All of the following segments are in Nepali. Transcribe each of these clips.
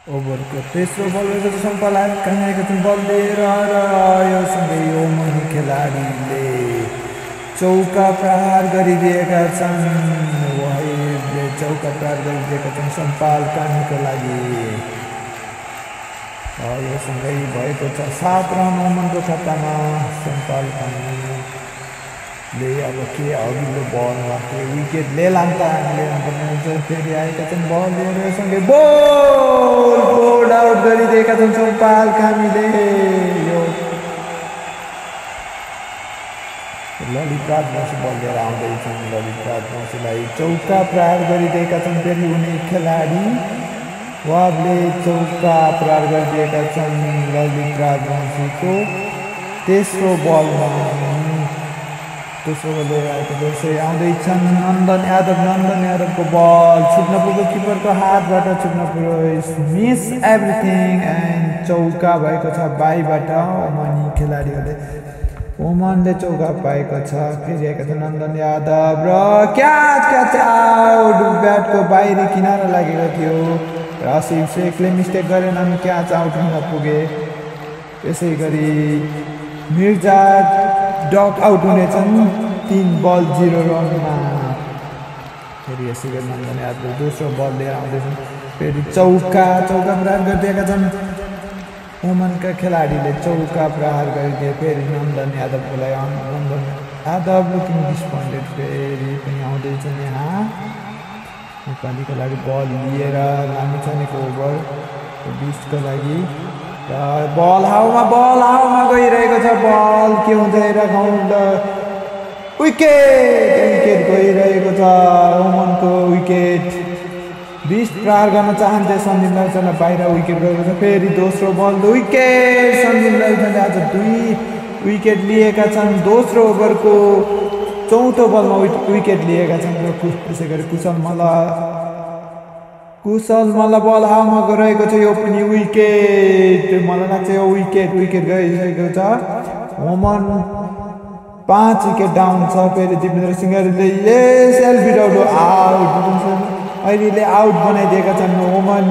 ओभरको तेस्रो बलको सम्पालन कहाँको चाहिँ बल लिएर र यो सँगै ओमनी खेलाडीले चौका प्रहार गरिदिएका छन्। वाहिदले चौका प्रहार गरिदिएका छन् सम्पाल कामीको लागि। यो सँगै भएको छ 7 रन ओमनको खातामा। सम्पाल कामीले अब के अघिल्लो बलमा के विकेट लेलान्त फेरि आएका छन् बल लिएर सँगै बोल्ड आउट गरिदिएका छन् सम्पाल कामीले। यो ललित राजवंशी बल लिएर आउँदैछन्। ललित राजवंशीलाई चौका प्रहार गरिदिएका छन् फेरि उनी खेलाडी। वाबले चौका प्रहार गरिदिएका छन् ललित राजवंशीको तेस्रो बलमा। तेस्रो बल लिएर आएको दोस्रो आउँदैछन् नन्दन यादवको बल छुट्न पुग्यो किपरको हातबाट छुट्न पुग्यो। मिस एभ्रिथिङ एन्ड चौका भएको छ बाईबाट। ओमनी खेलाडीहरूले ओमनले चौका पाएको छ। फेरि आएका छ नन्दन यादव र क्याच आउट। ब्याटको बाहिरी किनारा लागेको थियो र आसिफ शेखले मिस्टेक गरेनन्, क्याच आउट हुन पुगे। यसै गरी मिर्जा डक आउट हुनेछन् 3 बल 0 रनमा। फेरि यसै गरी नन्दन यादव दोस्रो बल लिएर आउँदैछन्। फेरि चौका प्रहार गरिदिएका छन् ओमनका खेलाडीले। चौका प्रहार गरिदिए फेरि नन्दन यादवको लागि। नन्दन यादव लुकिङ डिसपोइन्टेड फेरि पनि आउँदैछन् यहाँ। नेपाली खेलाडी बल लिएर लामिछानेको ओभर 20को लागि र बल हाउमा गइरहेको छ। बल के हुन्छ हेर गाउन्ड विकेट गइरहेको छ। ओमनको विकेट 20 प्रहार गर्न चाहन्थे सन्दीप लैजाने बाहिर विकेट गएको छ। फेरि दोस्रो बल विकेट। सन्दीप लैजाने आज 2 विकेट लिएका छन्। दोस्रो ओभरको चौथो बलमा विकेट लिएका छन्। त्यसै गरी कुशल मल्ल बल हाउमा गइरहेको छ। यो पनि विकेट। मलाई लाग्छ यो विकेट गइरहेको छ। ओमन 5 विकेट डाउन छ। फेरि दिपेन्द्र सिंहले सेल्फी आउट अहिले आउट बनाइदिएका छन् ओमन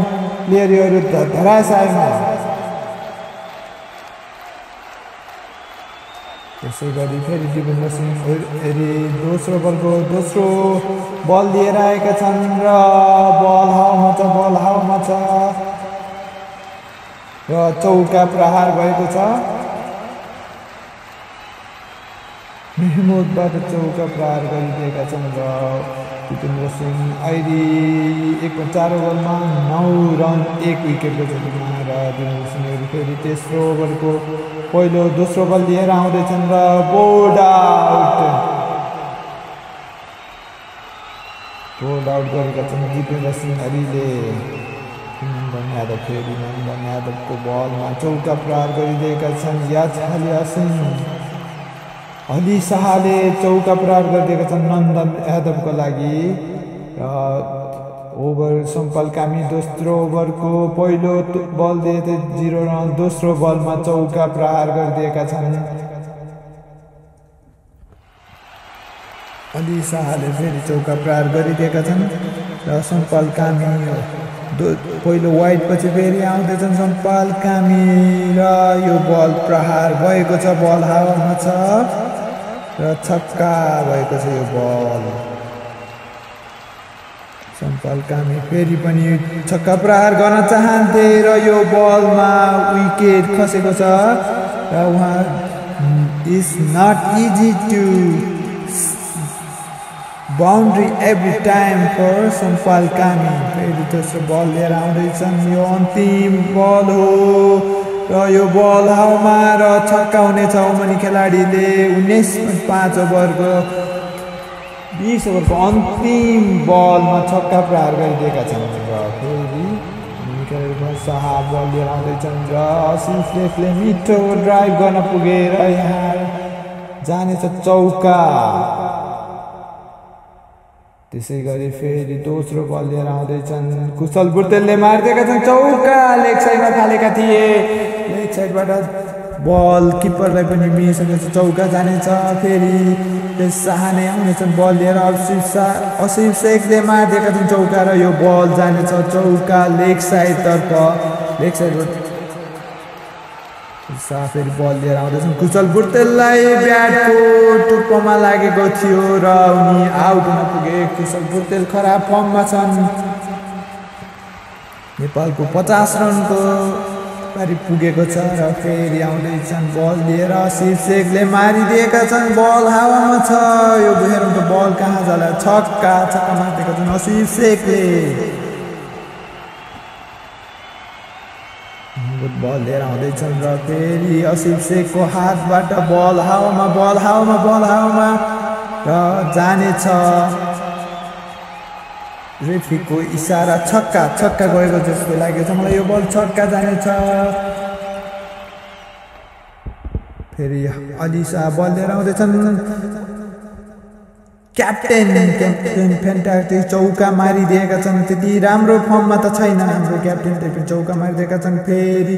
प्लेयरहरू धराशायमा। त्यसै गरी फेरि दिपेन्द्र सिंह फेरि दोस्रो बल लिएर आएका छन् र बल हाउमा छ र चौका प्रहार भएको छ। मेहमुदबाट चौका प्रहार गरिदिएका छन् र दिपेन्द्र सिंह अहिले 4 ओभरमा 9 रन 1 विकेटको क्षतिमा। र दिपेन्द्र सिंहहरू फेरि तेस्रो ओभरको दोस्रो बल लिएर आउँदैछन् र बोल्ड आउट गरेका छन् दिपेन्द्र सिंहहरूले। नन्दन यादवको बलमा चौका प्रहार गरिदिएका छन्। अली शाहले चौका प्रहार गरिदिएका छन् नन्दन यादवको लागि। र ओभर सम्पल कामी दोस्रो ओभरको पहिलो बल दिए 0 रन। दोस्रो बलमा चौका प्रहार गरिदिएका छन्। अली शाहले फेरि चौका प्रहार गरिदिएका छन् र सम्पल कामी पहिलो वाइड पछि फेरि आउँदैछन् सम्पल कामी र यो बल प्रहार भएको छ। बल हावामा छ र छक्का भएको छ यो बल। सम्पल कामी फेरि पनि छक्का प्रहार गर्न चाहन्थे र यो बलमा विकेट खसेको छ। र उहाँ is not easy to boundary every time for Sompal Kami. फेरि दोस्रो बल लिएर आउँदैछन्। यो अन्तिम बल हो र यो बल हाउमा र छक्का हुनेछ। ओमनी खेलाडीले 19.5 ओभरको 20 ओभरको अन्तिम बलमा छक्का प्रहार गरिदिएका छन्। र फेरि शाह बल लिएर आउँदैछन् र आसिफ शेखले मिठो ड्राइभ गर्न पुगेर यहाँ जानेछ चौका। त्यसै गरी फेरि दोस्रो बल लिएर आउँदैछन्। कुशल बुर्तेलले मारिदिएका छन् चौका। लेग साइडमा फालेका थिए। लेग साइडबाट बल किपरलाई पनि मिससँग चौका जानेछ। फेरि शाहने आउनेछन् बल लिएर। असिफ शेखले मारिदिएका छन् चौका र यो बल जानेछ चौका लेग साइडतर्फ। लेग साइडबाट फेरि बल लिएर आउँदैछन्। कुशल बुर्तेललाई ब्याटको टुप्पोमा लागेको थियो र उनी आउट हुन पुगे। कुशल बुर्तेल खराब फर्ममा छन्। नेपालको 50 रनको पारी पुगेको छ र फेरि आउँदैछन् बल लिएर। असिफ शेखले मारिदिएका छन् बल हावामा छ। यो हेरौँ त बल कहाँ जाला। छक्का मारिदिएका छन् असिफ शेखले। बल लिएर आउँदैछन् र फेरि असिफ शेखको हातबाट बल हावामा र जानेछ। रेफ्रीको इसारा छक्का गएको जस्तो लागेको छ मलाई। यो बल छक्का जानेछ। फेरि अली शाह बल लिएर आउँदैछन्। क्याप्टेन फ्यान्टास्टिक चौका मारिदिएका छन्। त्यति राम्रो फर्ममा त छैन हाम्रो क्याप्टेनले पनि चौका मारिदिएका छन्। फेरि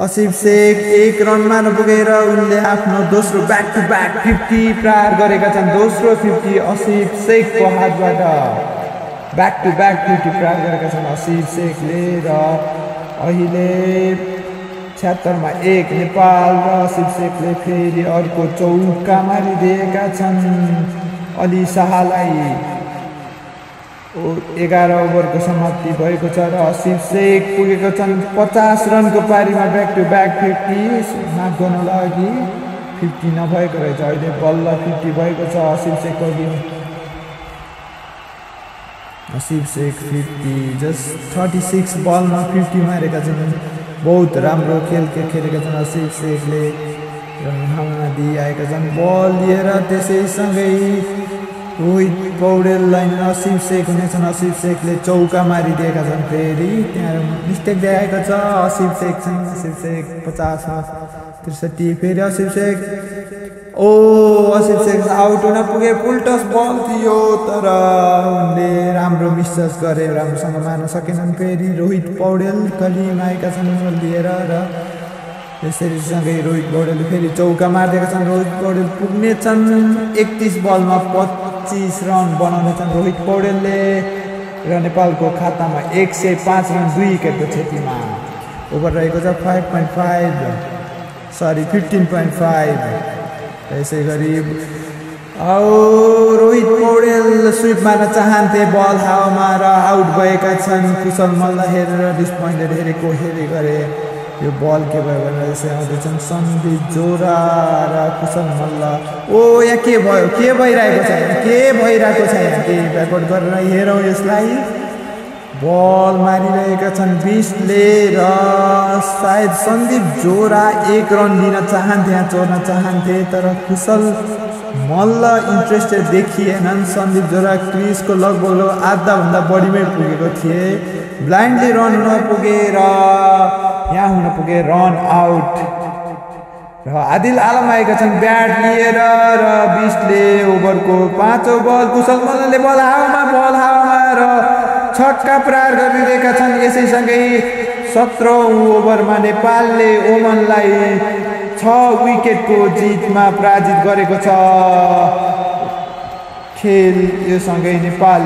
असिफ शेख 1 रनमा नपुगेर उनले आफ्नो दोस्रो ब्याक टु ब्याक 50 प्रहार गरेका छन्। दोस्रो 50 असिफ शेखको हातबाट ब्याक टु ब्याक 50 प्रहार गरेका छन् असिफ शेखले। र अहिले 76 मा 1 नेपाल र असिफ शेखले फेरि अर्को चौका मारिदिएका छन् अली शाहलाई। 11 ओभरको समाप्ति भएको छ र असिफ शेख पुगेको छन् 50 रनको पारीमा ब्याक टु ब्याक 50 माफ गर्नुको लागि 50 नभएको रहेछ। अहिले बल्ल 50 भएको छ असिफ शेखको अघि। असिफ शेख 50 जस्ट 36 बलमा 50 मारेका छन्। बहुत राम्रो खेल खेलेका छन् असिफ शेखले। रनहाउमा दिइआएका छन् बल लिएर। त्यसैसँगै रोहित पौडेललाई असिफ शेख हुनेछन्। असिफ शेखले चौका मारिदिएका छन्। फेरि त्यहाँ मिस्टेक देखाएको छ असिफ शेख 50 मा 63। फेरि असिफ शेख आउट हुन पुगे। फुल टस बल थियो तर उनले राम्रो मिसचर्ज गरे। राम्रोसँग मार्न सकेनन्। फेरि रोहित पौडेल कलिम आएका छन् लिएर र त्यसरी सँगै रोहित पौडेल फेरि चौका मारिदिएका छन्। रोहित पौडेल पुग्नेछन् 31 बलमा 25 रन बनाउनेछन् रोहित पौडेलले र नेपालको खातामा 105 रन 2 विकेटको क्षतिमा। ओभर रहेको छ 15.5 यसै गरी रोहित पौडेल स्विप मार्न चाहन्थे बल हावामा र आउट भएका छन्। कुशल मल्ल हेरेर डिसपोइन्टेड गरे। यो बल के भयो भनेर यसै आउँदैछन् सन्दीप जोरा र कुशल मल्ल। यहाँ के भयो के भइरहेको छ यहाँ केही ब्याकवर्ड गरेर हेरौँ यसलाई। बल मारिरहेका छन् बिस्टले र सायद सन्दीप जोरा 1 रन लिन चाहन्थे यहाँ चोर्न चाहन्थे तर कुशल मल्ल इन्ट्रेस्टेड देखिएनन्। सन्दीप जोरा क्रिजको लगभग आधाभन्दा बढीमै पुगेको थिए। ब्लाइन्डली रन नपुगेर यहाँ हुन पुगे रन आउट र आदिल आलम आएका छन् ब्याट लिएर र बिस्टले ओभरको 5औं बल कुशल मल्लले बल हावामा र छक्का प्रहार गरिरहेका छन्। यसैसँगै 17औं ओभरमा नेपालले ओमनलाई 6 विकेटको जितमा पराजित गरेको छ। खेल यो सँगै नेपाल